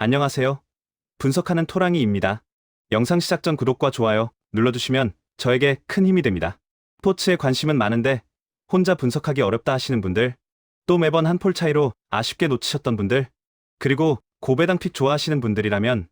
안녕하세요. 분석하는 토랑이입니다. 영상 시작 전 구독과 좋아요 눌러주시면 저에게 큰 힘이 됩니다. 스포츠에 관심은 많은데 혼자 분석하기 어렵다 하시는 분들, 또 매번 한 폴 차이로 아쉽게 놓치셨던 분들, 그리고 고배당 픽 좋아하시는 분들이라면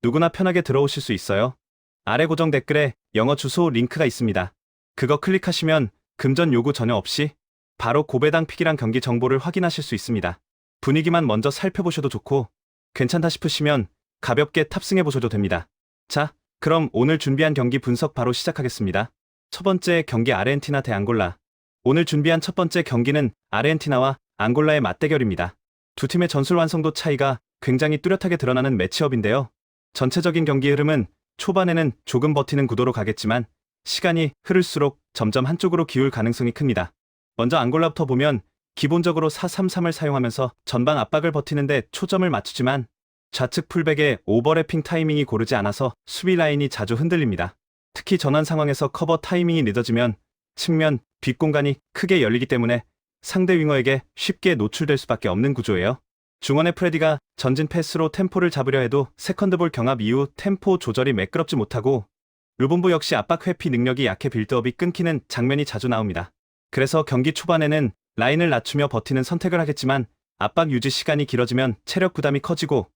누구나 편하게 들어오실 수 있어요. 아래 고정 댓글에 영어 주소 링크가 있습니다. 그거 클릭하시면 금전 요구 전혀 없이 바로 고배당 픽이랑 경기 정보를 확인하실 수 있습니다. 분위기만 먼저 살펴보셔도 좋고 괜찮다 싶으시면 가볍게 탑승해보셔도 됩니다. 자, 그럼 오늘 준비한 경기 분석 바로 시작하겠습니다. 첫 번째 경기 아르헨티나 대 앙골라. 오늘 준비한 첫 번째 경기는 아르헨티나와 앙골라의 맞대결입니다. 두 팀의 전술 완성도 차이가 굉장히 뚜렷하게 드러나는 매치업인데요. 전체적인 경기 흐름은 초반에는 조금 버티는 구도로 가겠지만 시간이 흐를수록 점점 한쪽으로 기울 가능성이 큽니다. 먼저 앙골라부터 보면 기본적으로 4-3-3을 사용하면서 전방 압박을 버티는데 초점을 맞추지만 좌측 풀백의 오버래핑 타이밍이 고르지 않아서 수비 라인이 자주 흔들립니다. 특히 전환 상황에서 커버 타이밍이 늦어지면 측면, 뒷공간이 크게 열리기 때문에 상대 윙어에게 쉽게 노출될 수밖에 없는 구조예요. 중원의 프레디가 전진 패스로 템포를 잡으려 해도 세컨드볼 경합 이후 템포 조절이 매끄럽지 못하고 루본부 역시 압박 회피 능력이 약해 빌드업이 끊기는 장면이 자주 나옵니다. 그래서 경기 초반에는 라인을 낮추며 버티는 선택을 하겠지만 압박 유지 시간이 길어지면 체력 부담이 커지고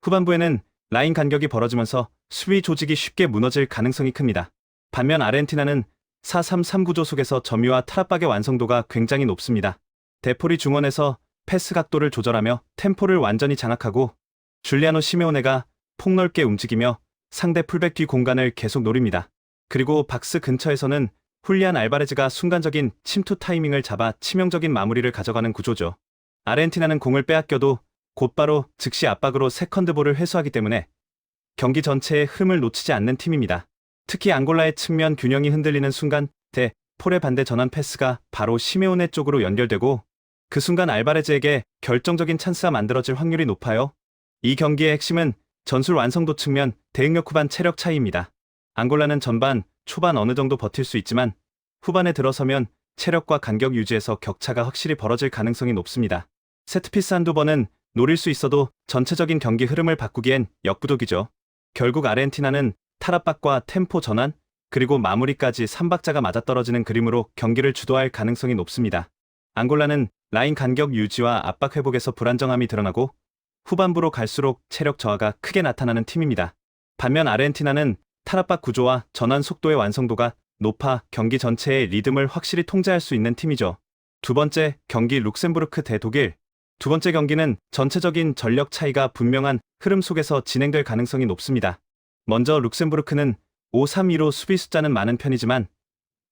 후반부에는 라인 간격이 벌어지면서 수비 조직이 쉽게 무너질 가능성이 큽니다. 반면 아르헨티나는 4-3-3 구조 속에서 점유와 탈압박의 완성도가 굉장히 높습니다. 데폴이 중원에서 패스 각도를 조절하며 템포를 완전히 장악하고 줄리아노 시메오네가 폭넓게 움직이며 상대 풀백 뒤 공간을 계속 노립니다. 그리고 박스 근처에서는 훌리안 알바레즈가 순간적인 침투 타이밍을 잡아 치명적인 마무리를 가져가는 구조죠. 아르헨티나는 공을 빼앗겨도 곧바로 즉시 압박으로 세컨드볼을 회수하기 때문에 경기 전체의 흐름을 놓치지 않는 팀입니다. 특히 앙골라의 측면 균형이 흔들리는 순간 폴의 반대 전환 패스가 바로 시메오네 쪽으로 연결되고 그 순간 알바레즈에게 결정적인 찬스가 만들어질 확률이 높아요. 이 경기의 핵심은 전술 완성도 측면 대응력 후반 체력 차이입니다. 앙골라는 전반, 초반 어느 정도 버틸 수 있지만 후반에 들어서면 체력과 간격 유지에서 격차가 확실히 벌어질 가능성이 높습니다. 세트피스 한두 번은 노릴 수 있어도 전체적인 경기 흐름을 바꾸기엔 역부족이죠. 결국 아르헨티나는 탈압박과 템포 전환, 그리고 마무리까지 3박자가 맞아떨어지는 그림으로 경기를 주도할 가능성이 높습니다. 앙골라는 라인 간격 유지와 압박 회복에서 불안정함이 드러나고 후반부로 갈수록 체력 저하가 크게 나타나는 팀입니다. 반면 아르헨티나는 탈압박 구조와 전환 속도의 완성도가 높아 경기 전체의 리듬을 확실히 통제할 수 있는 팀이죠. 두 번째 경기 룩셈부르크 대 독일. 두 번째 경기는 전체적인 전력 차이가 분명한 흐름 속에서 진행될 가능성이 높습니다. 먼저 룩셈부르크는 5-3-2로 수비 숫자는 많은 편이지만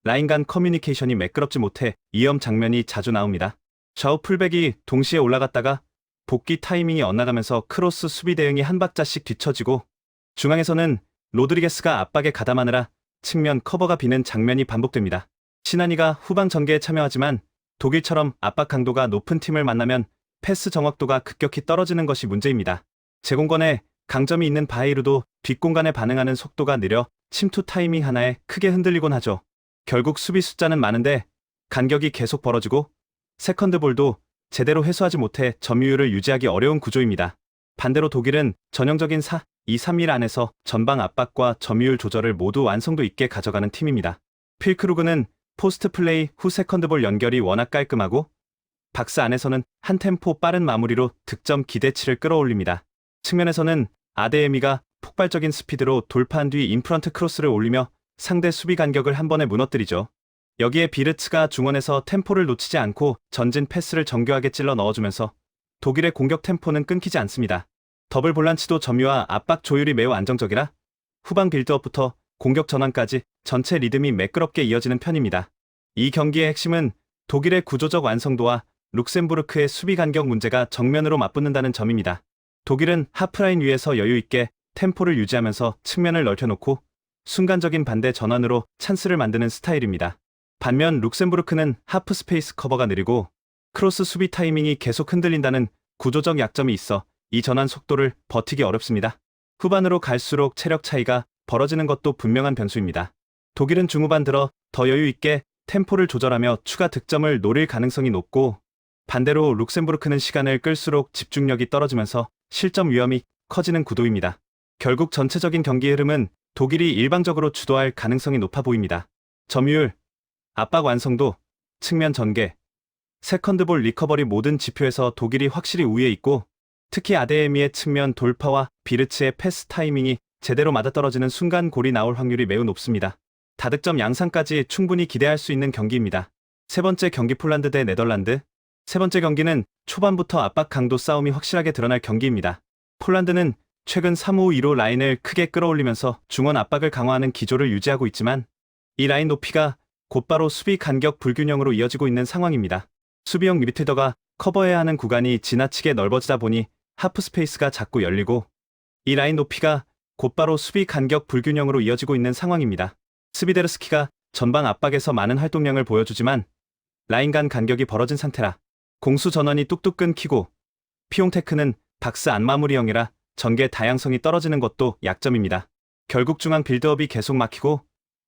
라인 간 커뮤니케이션이 매끄럽지 못해 위험 장면이 자주 나옵니다. 좌우 풀백이 동시에 올라갔다가 복귀 타이밍이 엇나가면서 크로스 수비 대응이 한 박자씩 뒤처지고 중앙에서는 로드리게스가 압박에 가담하느라 측면 커버가 비는 장면이 반복됩니다. 시나니가 후방 전개에 참여하지만 독일처럼 압박 강도가 높은 팀을 만나면 패스 정확도가 급격히 떨어지는 것이 문제입니다. 제공권에 강점이 있는 바이루도 뒷공간에 반응하는 속도가 느려 침투 타이밍 하나에 크게 흔들리곤 하죠. 결국 수비 숫자는 많은데 간격이 계속 벌어지고 세컨드볼도 제대로 회수하지 못해 점유율을 유지하기 어려운 구조입니다. 반대로 독일은 전형적인 4-2-3-1 안에서 전방 압박과 점유율 조절을 모두 완성도 있게 가져가는 팀입니다. 필크루그는 포스트 플레이 후 세컨드볼 연결이 워낙 깔끔하고 박스 안에서는 한 템포 빠른 마무리로 득점 기대치를 끌어올립니다. 측면에서는 아데에미가 폭발적인 스피드로 돌파한 뒤 인프런트 크로스를 올리며 상대 수비 간격을 한 번에 무너뜨리죠. 여기에 비르츠가 중원에서 템포를 놓치지 않고 전진 패스를 정교하게 찔러 넣어주면서 독일의 공격 템포는 끊기지 않습니다. 더블 볼란치도 점유와 압박 조율이 매우 안정적이라 후방 빌드업부터 공격 전환까지 전체 리듬이 매끄럽게 이어지는 편입니다. 이 경기의 핵심은 독일의 구조적 완성도와 룩셈부르크의 수비 간격 문제가 정면으로 맞붙는다는 점입니다. 독일은 하프라인 위에서 여유있게 템포를 유지하면서 측면을 넓혀놓고 순간적인 반대 전환으로 찬스를 만드는 스타일입니다. 반면 룩셈부르크는 하프 스페이스 커버가 느리고 크로스 수비 타이밍이 계속 흔들린다는 구조적 약점이 있어 이 전환 속도를 버티기 어렵습니다. 후반으로 갈수록 체력 차이가 벌어지는 것도 분명한 변수입니다. 독일은 중후반 들어 더 여유있게 템포를 조절하며 추가 득점을 노릴 가능성이 높고 반대로 룩셈부르크는 시간을 끌수록 집중력이 떨어지면서 실점 위험이 커지는 구도입니다. 결국 전체적인 경기 흐름은 독일이 일방적으로 주도할 가능성이 높아 보입니다. 점유율, 압박 완성도, 측면 전개, 세컨드볼 리커버리 모든 지표에서 독일이 확실히 우위에 있고, 특히 아데에미의 측면 돌파와 비르츠의 패스 타이밍이 제대로 맞아떨어지는 순간 골이 나올 확률이 매우 높습니다. 다득점 양상까지 충분히 기대할 수 있는 경기입니다. 세 번째 경기 폴란드 대 네덜란드. 세 번째 경기는 초반부터 압박 강도 싸움이 확실하게 드러날 경기입니다. 폴란드는 최근 3-5-2로 라인을 크게 끌어올리면서 중원 압박을 강화하는 기조를 유지하고 있지만 이 라인 높이가 곧바로 수비 간격 불균형으로 이어지고 있는 상황입니다. 수비형 미드필더가 커버해야 하는 구간이 지나치게 넓어지다 보니 하프 스페이스가 자꾸 열리고 이 라인 높이가 곧바로 수비 간격 불균형으로 이어지고 있는 상황입니다. 스비데르스키가 전방 압박에서 많은 활동량을 보여주지만 라인 간 간격이 벌어진 상태라 공수 전원이 뚝뚝 끊기고 피옹테크는 박스 안 마무리형이라 전개 다양성이 떨어지는 것도 약점입니다. 결국 중앙 빌드업이 계속 막히고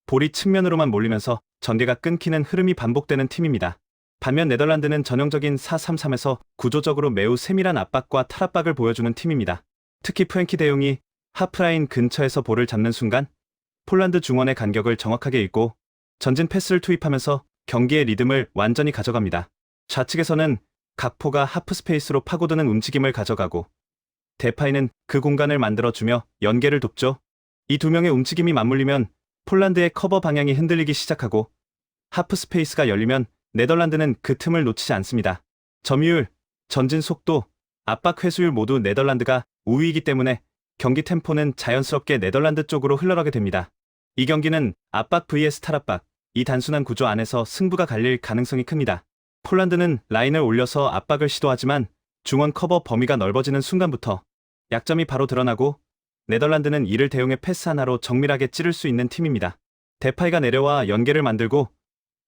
볼이 측면으로만 몰리면서 전개가 끊기는 흐름이 반복되는 팀입니다. 반면 네덜란드는 전형적인 4-3-3에서 구조적으로 매우 세밀한 압박과 탈압박을 보여주는 팀입니다. 특히 프랭키 데용이 하프라인 근처에서 볼을 잡는 순간 폴란드 중원의 간격을 정확하게 읽고 전진 패스를 투입하면서 경기의 리듬을 완전히 가져갑니다. 좌측에서는 각포가 하프 스페이스로 파고드는 움직임을 가져가고 데파이는 그 공간을 만들어주며 연계를 돕죠. 이 두 명의 움직임이 맞물리면 폴란드의 커버 방향이 흔들리기 시작하고 하프 스페이스가 열리면 네덜란드는 그 틈을 놓치지 않습니다. 점유율, 전진 속도, 압박 회수율 모두 네덜란드가 우위이기 때문에 경기 템포는 자연스럽게 네덜란드 쪽으로 흘러가게 됩니다. 이 경기는 압박 vs 탈압박, 이 단순한 구조 안에서 승부가 갈릴 가능성이 큽니다. 폴란드는 라인을 올려서 압박을 시도하지만 중원 커버 범위가 넓어지는 순간부터 약점이 바로 드러나고 네덜란드는 이를 대용해 패스 하나로 정밀하게 찌를 수 있는 팀입니다. 데파이가 내려와 연계를 만들고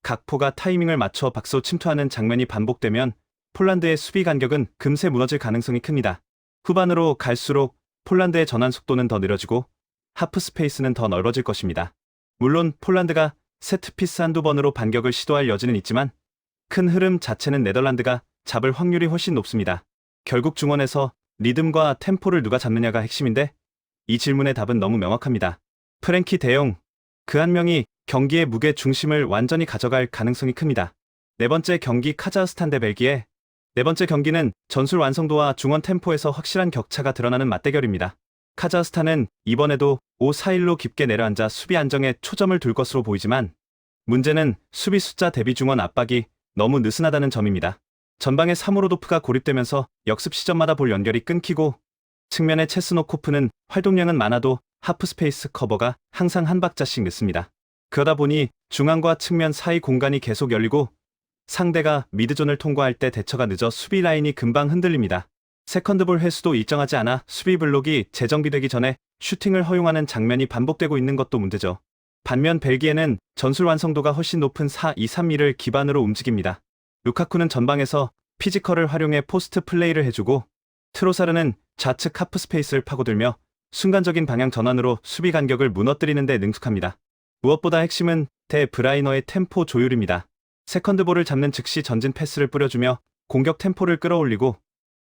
각포가 타이밍을 맞춰 박스로 침투하는 장면이 반복되면 폴란드의 수비 간격은 금세 무너질 가능성이 큽니다. 후반으로 갈수록 폴란드의 전환 속도는 더 느려지고 하프 스페이스는 더 넓어질 것입니다. 물론 폴란드가 세트피스 한두 번으로 반격을 시도할 여지는 있지만 큰 흐름 자체는 네덜란드가 잡을 확률이 훨씬 높습니다. 결국 중원에서 리듬과 템포를 누가 잡느냐가 핵심인데 이 질문의 답은 너무 명확합니다. 프랭키 데용, 그 한 명이 경기의 무게 중심을 완전히 가져갈 가능성이 큽니다. 네 번째 경기 카자흐스탄 대 벨기에. 네 번째 경기는 전술 완성도와 중원 템포에서 확실한 격차가 드러나는 맞대결입니다. 카자흐스탄은 이번에도 5-4-1로 깊게 내려앉아 수비 안정에 초점을 둘 것으로 보이지만 문제는 수비 숫자 대비 중원 압박이 너무 느슨하다는 점입니다. 전방에 사무로도프가 고립되면서 역습 시점마다 볼 연결이 끊기고 측면의 체스노코프는 활동량은 많아도 하프 스페이스 커버가 항상 한 박자씩 늦습니다. 그러다 보니 중앙과 측면 사이 공간이 계속 열리고 상대가 미드존을 통과할 때 대처가 늦어 수비 라인이 금방 흔들립니다. 세컨드볼 회수도 일정하지 않아 수비 블록이 재정비되기 전에 슈팅을 허용하는 장면이 반복되고 있는 것도 문제죠. 반면 벨기에는 전술 완성도가 훨씬 높은 4-2-3-2를 기반으로 움직입니다. 루카쿠는 전방에서 피지컬을 활용해 포스트 플레이를 해주고 트로사르는 좌측 하프 스페이스를 파고들며 순간적인 방향 전환으로 수비 간격을 무너뜨리는 데 능숙합니다. 무엇보다 핵심은 데 브라이너의 템포 조율입니다. 세컨드볼을 잡는 즉시 전진 패스를 뿌려주며 공격 템포를 끌어올리고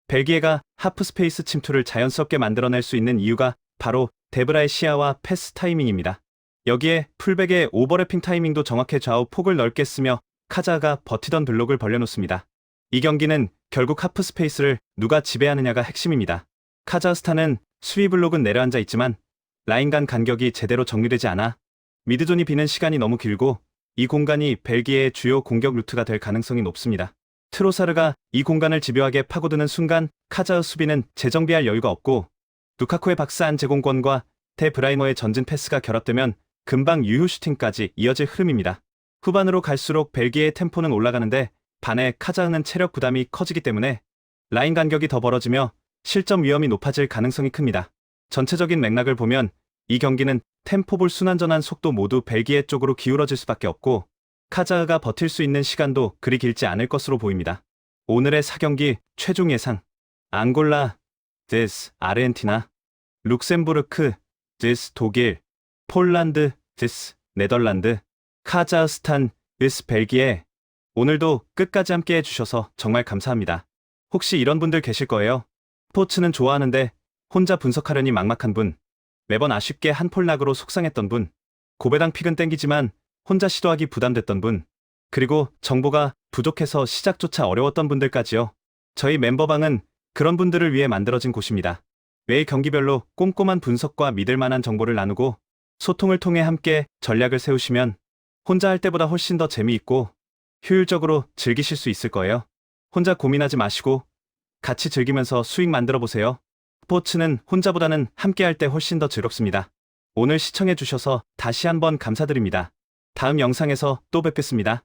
벨기에가 하프 스페이스 침투를 자연스럽게 만들어낼 수 있는 이유가 바로 데브라의 시야와 패스 타이밍입니다. 여기에 풀백의 오버래핑 타이밍도 정확해 좌우 폭을 넓게 쓰며 카자흐가 버티던 블록을 벌려놓습니다. 이 경기는 결국 하프 스페이스를 누가 지배하느냐가 핵심입니다. 카자흐스탄은 수비 블록은 내려앉아 있지만 라인 간 간격이 제대로 정리되지 않아 미드존이 비는 시간이 너무 길고 이 공간이 벨기에의 주요 공격 루트가 될 가능성이 높습니다. 트로사르가 이 공간을 집요하게 파고드는 순간 카자흐 수비는 재정비할 여유가 없고 루카쿠의 박스 안 제공권과 데 브라이너의 전진 패스가 결합되면 금방 유효 슈팅까지 이어질 흐름입니다. 후반으로 갈수록 벨기에의 템포는 올라가는데 반해 카자흐는 체력 부담이 커지기 때문에 라인 간격이 더 벌어지며 실점 위험이 높아질 가능성이 큽니다. 전체적인 맥락을 보면 이 경기는 템포볼 순환전환 속도 모두 벨기에 쪽으로 기울어질 수밖에 없고 카자흐가 버틸 수 있는 시간도 그리 길지 않을 것으로 보입니다. 오늘의 4경기 최종 예상. 앙골라 vs 아르헨티나, 룩셈부르크 vs 독일, 폴란드 vs 네덜란드, 카자흐스탄 vs 벨기에. 오늘도 끝까지 함께 해주셔서 정말 감사합니다. 혹시 이런 분들 계실 거예요? 스포츠는 좋아하는데 혼자 분석하려니 막막한 분, 매번 아쉽게 한 폴락으로 속상했던 분, 고배당 픽은 땡기지만 혼자 시도하기 부담됐던 분, 그리고 정보가 부족해서 시작조차 어려웠던 분들까지요. 저희 멤버방은 그런 분들을 위해 만들어진 곳입니다. 매일 경기별로 꼼꼼한 분석과 믿을 만한 정보를 나누고 소통을 통해 함께 전략을 세우시면 혼자 할 때보다 훨씬 더 재미있고 효율적으로 즐기실 수 있을 거예요. 혼자 고민하지 마시고 같이 즐기면서 수익 만들어 보세요. 스포츠는 혼자보다는 함께 할 때 훨씬 더 즐겁습니다. 오늘 시청해 주셔서 다시 한번 감사드립니다. 다음 영상에서 또 뵙겠습니다.